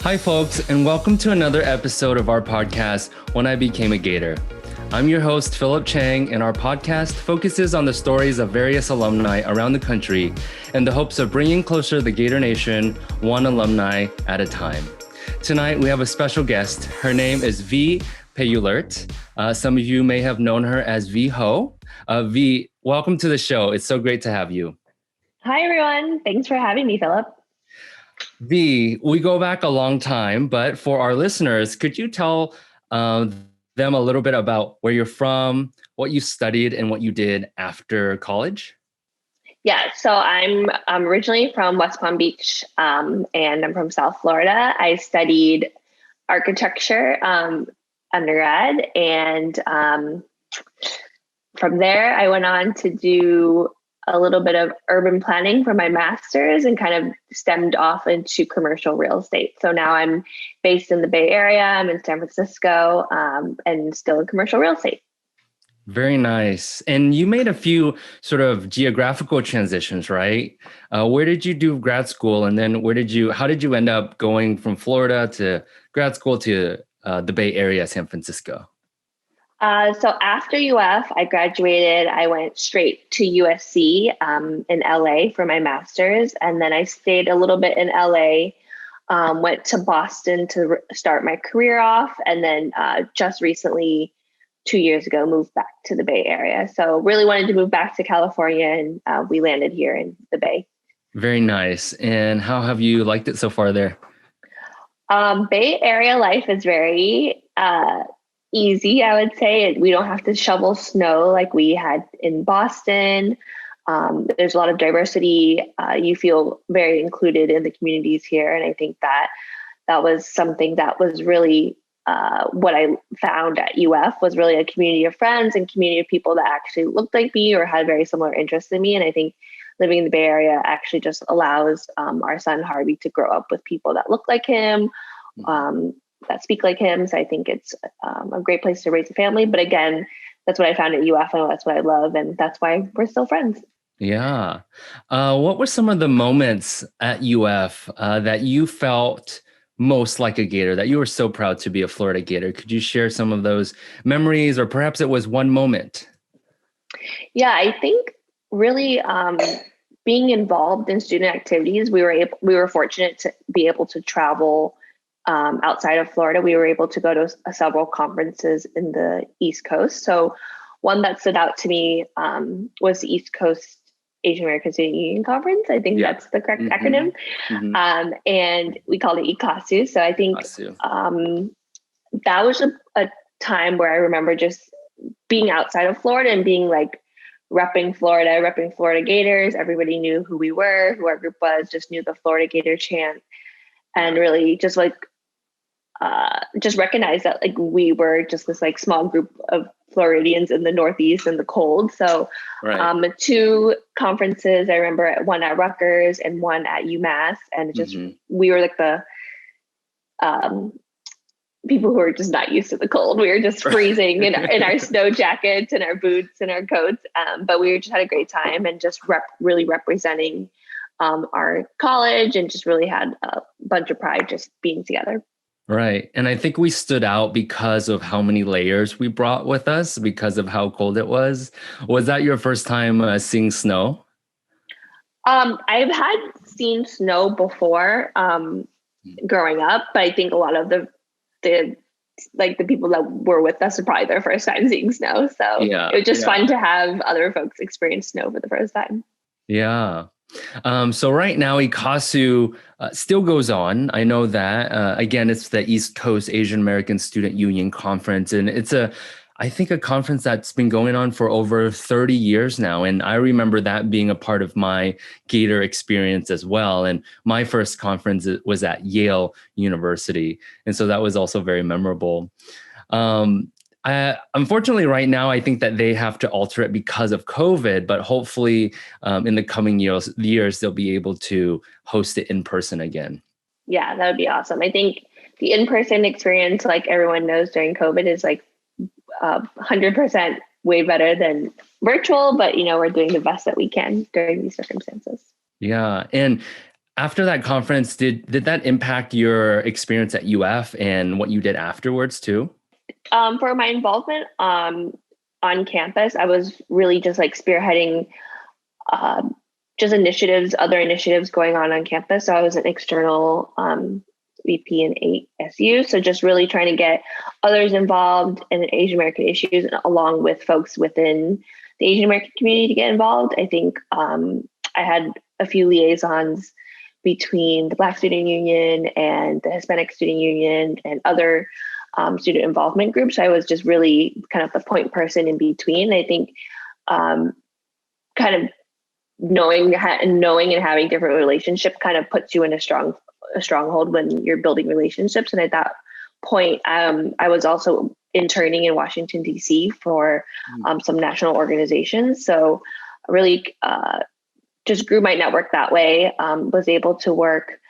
Hi, folks, and welcome to another episode of our podcast, When I Became a Gator. I'm your host, Phillip Cheng, and our podcast focuses on the stories of various alumni around the country in the hopes of bringing closer the Gator Nation, one alumni at a time. Tonight, we have a special guest. Her name is V. Payulert. Some of you may have known her as V Ho. V, welcome to the show. It's so great to have you. Hi, everyone. Thanks for having me, Phillip. V, we go back a long time, but for our listeners, could you tell them a little bit about where you're from, what you studied, and what you did after college? Yeah, so I'm originally from West Palm Beach, and I'm from South Florida. I studied architecture undergrad, and from there, I went on to do a little bit of urban planning for my master's and kind of stemmed off into commercial real estate. So now I'm based in the Bay Area. I'm in San Francisco, and still in commercial real estate. Very nice. And you made a few sort of geographical transitions, right? Where did you do grad school? And then how did you end up going from Florida to grad school to the Bay Area, San Francisco? So after UF, I graduated. I went straight to USC in LA for my master's. And then I stayed a little bit in LA, went to Boston to start my career off. And then just recently, 2 years ago, moved back to the Bay Area. So really wanted to move back to California, and we landed here in the Bay. Very nice. And how have you liked it so far there? Bay Area life is very easy, I would say. We don't have to shovel snow like we had in Boston. There's a lot of diversity. You feel very included in the communities here. And I think that was something that was really what I found at UF was really a community of friends and community of people that actually looked like me or had very similar interests in me. And I think living in the Bay Area actually just allows our son Harvey to grow up with people that look like him, that speak like him. So I think it's a great place to raise a family. But again, that's what I found at UF, and that's what I love. And that's why we're still friends. Yeah. What were some of the moments at UF that you felt most like a Gator, that you were so proud to be a Florida Gator? Could you share some of those memories, or perhaps it was one moment? Yeah, I think really being involved in student activities, we were fortunate to be able to travel outside of Florida. We were able to go to several conferences in the East Coast. So one that stood out to me was the East Coast Asian American Student Union Conference. I think that's the correct acronym. And we called it ECASU. So I think that was a time where I remember just being outside of Florida and being like repping Florida Gators. Everybody knew who we were, who our group was, just knew the Florida Gator chant, and really just recognize that like we were just this like small group of Floridians in the Northeast in the cold. So two conferences, I remember one at Rutgers and one at UMass. And just we were like the people who were just not used to the cold. We were just freezing in our snow jackets and our boots and our coats. But we just had a great time and just really representing our college, and just really had a bunch of pride just being together. Right. And I think we stood out because of how many layers we brought with us, because of how cold it was. Was that your first time seeing snow? I've had seen snow before growing up, but I think a lot of the people that were with us are probably their first time seeing snow. So it was just fun to have other folks experience snow for the first time. Yeah. So right now, ECASU still goes on. I know that. Again, it's the East Coast Asian American Student Union Conference. And it's I think a conference that's been going on for over 30 years now. And I remember that being a part of my Gator experience as well. And my first conference was at Yale University. And so that was also very memorable. Unfortunately, right now, I think that they have to alter it because of COVID, but hopefully in the coming years, they'll be able to host it in person again. Yeah, that would be awesome. I think the in-person experience, like everyone knows during COVID, is like 100% way better than virtual, but we're doing the best that we can during these circumstances. Yeah. And After that conference, did that impact your experience at UF and what you did afterwards too? For my involvement on campus, I was really just like spearheading just initiatives, other initiatives going on campus. So I was an external VP in ASU. So just really trying to get others involved in Asian American issues, along with folks within the Asian American community to get involved. I think I had a few liaisons between the Black Student Union and the Hispanic Student Union and other student involvement groups. I was just really kind of the point person in between. I think kind of knowing and having different relationships kind of puts you in a stronghold when you're building relationships. And at that point, I was also interning in Washington, D.C. for some national organizations. So really just grew my network that way, was able to work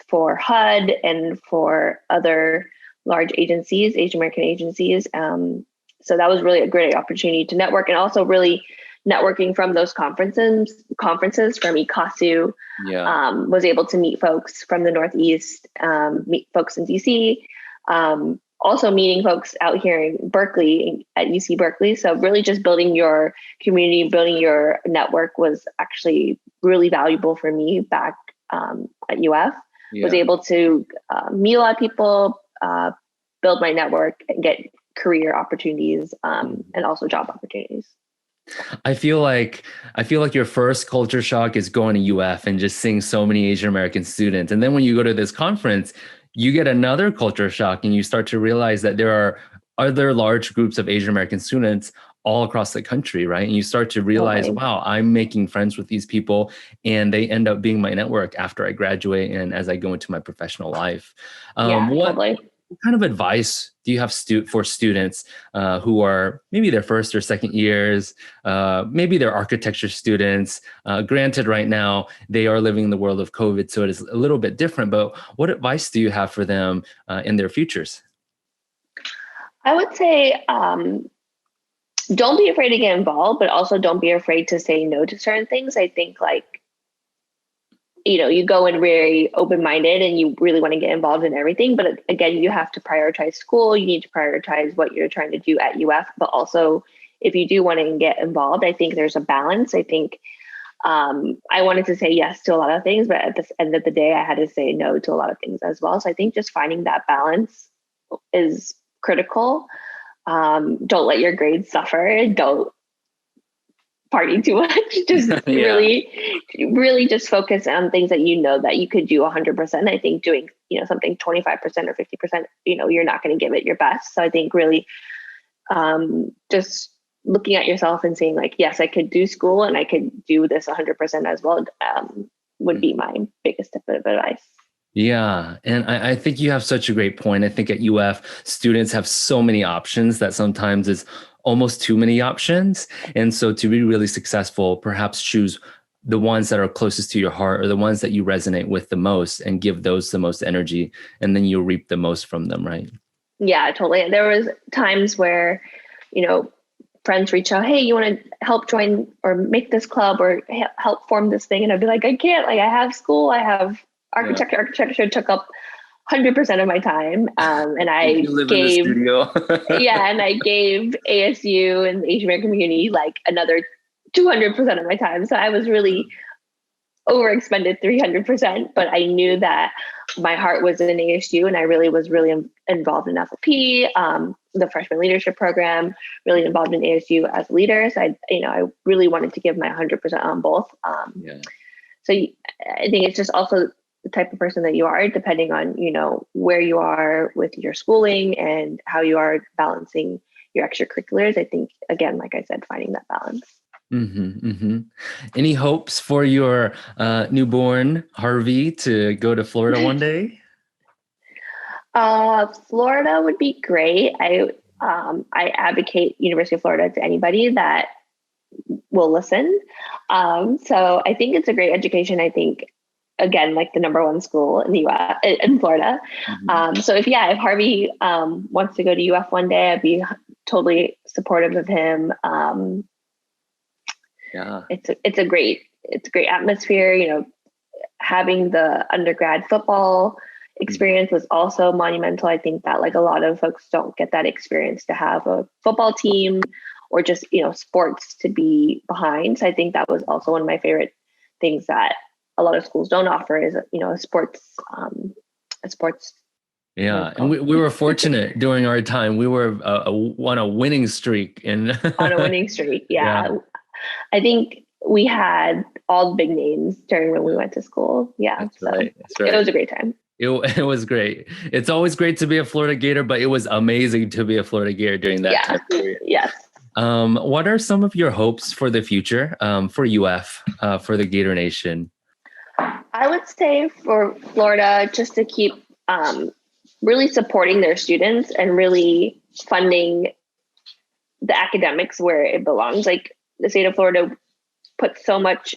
for HUD and for other large agencies, Asian American agencies. So that was really a great opportunity to network, and also really networking from those conferences from ICASU. Was able to meet folks from the Northeast, meet folks in DC, also meeting folks out here in Berkeley at UC Berkeley. So really just building your community, building your network was actually really valuable for me back at UF. Was able to meet a lot of people, build my network, and get career opportunities and also job opportunities. I feel like your first culture shock is going to UF and just seeing so many Asian American students. And then when you go to this conference, you get another culture shock and you start to realize that there are other large groups of Asian American students all across the country, right? And you start to realize, wow, I'm making friends with these people, and they end up being my network after I graduate and as I go into my professional life. What kind of advice do you have for students who are maybe their first or second years, maybe they're architecture students? Granted, right now, they are living in the world of COVID, so it is a little bit different, but what advice do you have for them in their futures? I would say don't be afraid to get involved, but also don't be afraid to say no to certain things. I think you go in very open-minded and you really want to get involved in everything. But again, you have to prioritize school. You need to prioritize what you're trying to do at UF. But also, if you do want to get involved, I think there's a balance. I think I wanted to say yes to a lot of things, but at the end of the day, I had to say no to a lot of things as well. So I think just finding that balance is critical. Don't let your grades suffer. Don't party too much. Just really just focus on things that that you could do 100%. I think doing something 25% or 50%, you're not going to give it your best. So I think really just looking at yourself and saying yes, I could do school and I could do this 100% as well would be my biggest tip of advice. Yeah. And I think you have such a great point. I think at UF, students have so many options that sometimes is almost too many options. And so to be really successful, perhaps choose the ones that are closest to your heart or the ones that you resonate with the most and give those the most energy, and then you'll reap the most from them, right? Yeah, totally. There was times where, friends reach out, hey, you want to help join or make this club or help form this thing? And I'd be like, I can't, I have school, I have architecture. Architecture took up 100% of my time. And I gave, and I gave ASU and the Asian American community another 200% of my time. So I was really overexpended 300%, but I knew that my heart was in ASU, and I really was involved in FLP, the freshman leadership program, really involved in ASU as a leader. So I really wanted to give my 100% on both. So I think it's just also the type of person that you are, depending on, where you are with your schooling and how you are balancing your extracurriculars. I think, again, like I said, finding that balance. Mm-hmm, mm-hmm. Any hopes for your newborn Harvey to go to Florida one day? Florida would be great. I advocate University of Florida to anybody that will listen. So I think it's a great education. I think, again, the number one school in the U.S. in Florida. Mm-hmm. So if Harvey wants to go to UF one day, I'd be totally supportive of him. It's a great atmosphere. having the undergrad football experience was also monumental. I think that like a lot of folks don't get that experience to have a football team or just, sports to be behind. So I think that was also one of my favorite things that a lot of schools don't offer is, a sports. Yeah, and we were fortunate during our time. We were on a winning streak. On a winning streak, yeah. I think we had all the big names during when we went to school. Yeah, That's right. It was a great time. It was great. It's always great to be a Florida Gator, but it was amazing to be a Florida Gator during that time period. Yes. What are some of your hopes for the future for UF, for the Gator Nation? I would say for Florida, just to keep really supporting their students and really funding the academics where it belongs. Like the state of Florida puts so much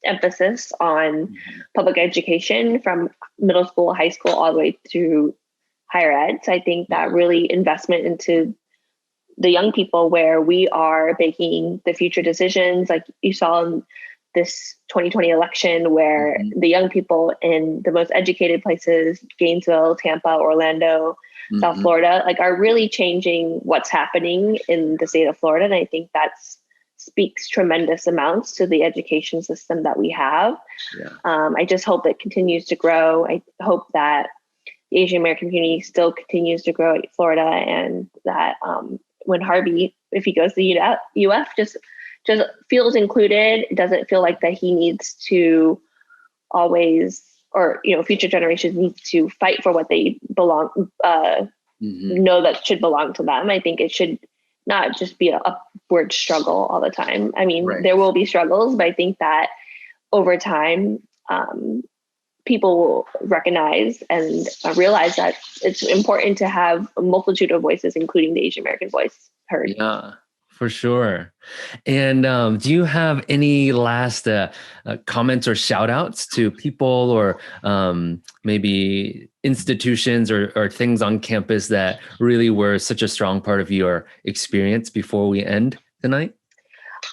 emphasis on public education from middle school, high school, all the way through higher ed. So I think that really investment into the young people where we are making the future decisions, like you saw in this 2020 election where the young people in the most educated places, Gainesville, Tampa, Orlando, South Florida, like are really changing what's happening in the state of Florida. And I think that speaks tremendous amounts to the education system that we have. Yeah. I just hope it continues to grow. I hope that the Asian American community still continues to grow at Florida, and that when Harvey, if he goes to UF, just feels included. It doesn't feel like that he needs to always, or future generations need to fight for what they belong, know that should belong to them. I think it should not just be an upward struggle all the time. I mean, There will be struggles, but I think that over time, people will recognize and realize that it's important to have a multitude of voices, including the Asian American voice, heard. Yeah, for sure. And do you have any last comments or shout outs to people or maybe institutions or things on campus that really were such a strong part of your experience before we end tonight?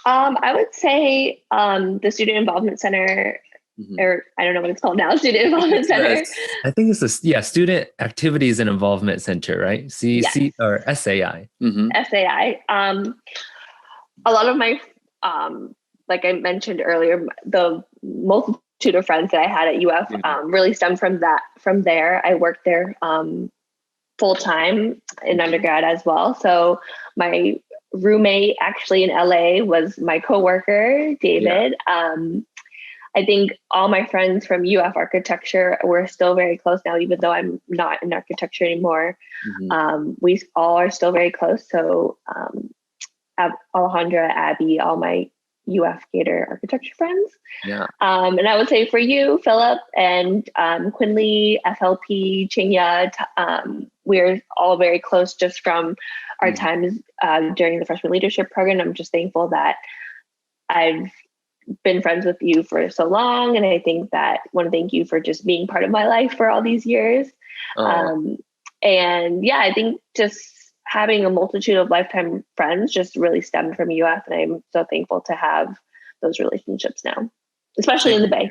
I would say the Student Involvement Center, or I don't know what it's called now, Student Involvement Center. I think it's Student Activities and Involvement Center, right? CC or SAI. SAI. A lot of my, like I mentioned earlier, the multitude of friends that I had at UF really stemmed from there. I worked there full time in undergrad as well. So my roommate actually in LA was my coworker, David. I think all my friends from UF architecture were still very close now, even though I'm not in architecture anymore. We all are still very close. So Alejandra, Abby, all my UF Gator architecture friends. Yeah. And I would say for you, Phillip, and Quinley, FLP, Chenya, we're all very close just from our times during the freshman leadership program. I'm just thankful that I've been friends with you for so long. And I think that I want to thank you for just being part of my life for all these years. And yeah, I think just having a multitude of lifetime friends just really stemmed from UF. And I'm so thankful to have those relationships now, especially in the Bay.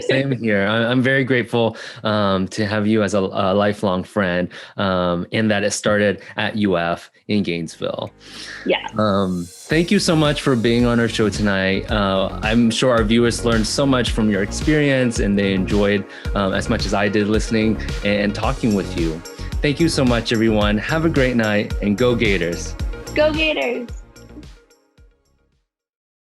Same here. I'm very grateful to have you as a lifelong friend, and that it started at UF in Gainesville. Yeah. Thank you so much for being on our show tonight. I'm sure our viewers learned so much from your experience, and they enjoyed as much as I did listening and talking with you. Thank you so much, everyone. Have a great night, and go Gators. Go Gators.